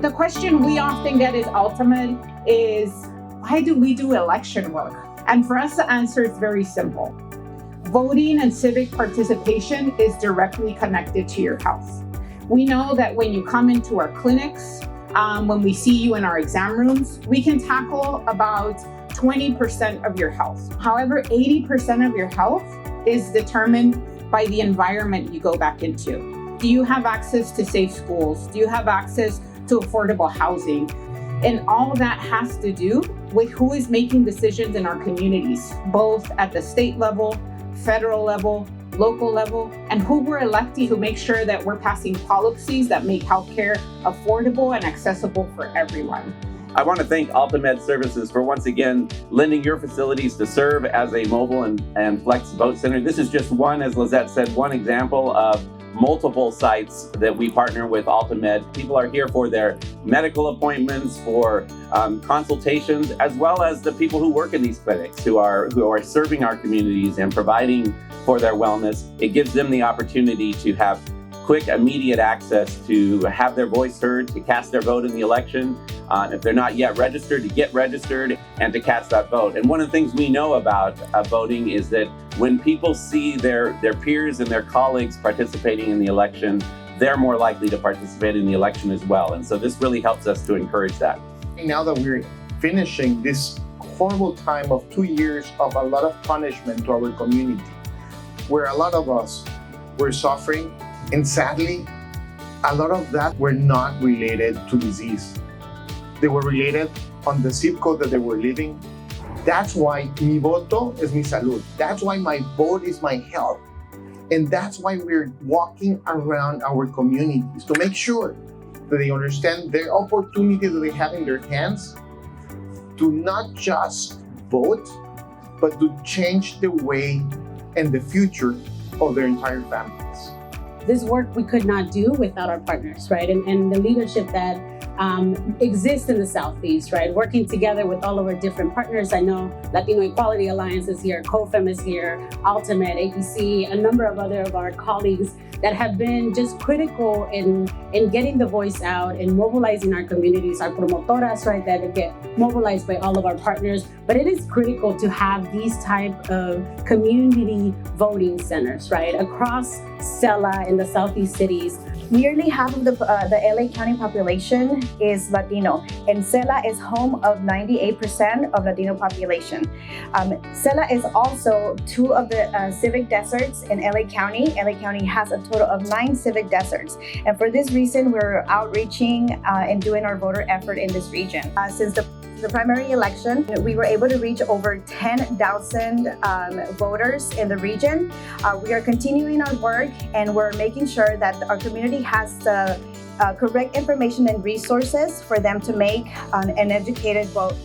the question we often get is ultimate is, why do we do election work? And for us, the answer is very simple. Voting and civic participation is directly connected to your health. We know that when you come into our clinics, when we see you in our exam rooms, we can tackle about 20% of your health. However, 80% of your health is determined by the environment you go back into. Do you have access to safe schools? Do you have access to affordable housing? And all that has to do with who is making decisions in our communities, both at the state level, federal level, local level, and who we're electing to make sure that we're passing policies that make healthcare affordable and accessible for everyone. I want to thank Ultimate Services for once again lending your facilities to serve as a mobile and flex vote center. This is just one, as Lizette said, one example of multiple sites that we partner with Ultimate. People are here for their medical appointments, for consultations, as well as the people who work in these clinics who are serving our communities and providing for their wellness. It gives them the opportunity to have quick, immediate access to have their voice heard, to cast their vote in the election. If they're not yet registered, to get registered and to cast that vote. And one of the things we know about voting is that when people see their peers and their colleagues participating in the election, they're more likely to participate in the election as well. And so this really helps us to encourage that. Now that we're finishing this horrible time of 2 years of a lot of punishment to our community, where a lot of us were suffering, and sadly, a lot of that were not related to disease. They were related on the zip code that they were living. That's why mi voto es mi salud. That's why my vote is my health. And that's why we're walking around our communities to make sure that they understand the opportunity that they have in their hands to not just vote, but to change the way and the future of their entire families. This work we could not do without our partners, right? And the leadership that exists in the Southeast, right? Working together with all of our different partners. I know Latino Equality Alliance is here, COFEM is here, Ultimate, APC, a number of other of our colleagues that have been just critical in getting the voice out and mobilizing our communities, our promotoras, right, that get mobilized by all of our partners. But it is critical to have these type of community voting centers, right, across SELA in the Southeast cities. Nearly half of the LA County population is Latino, and SELA is home of 98% of Latino population. SELA is also two of the civic deserts in LA County. LA County has a total of 9 civic deserts, and for this reason, we're outreaching and doing our voter effort in this region. Since the primary election, we were able to reach over 10,000 voters in the region. We are continuing our work, and we're making sure that our community has the correct information and resources for them to make an educated vote.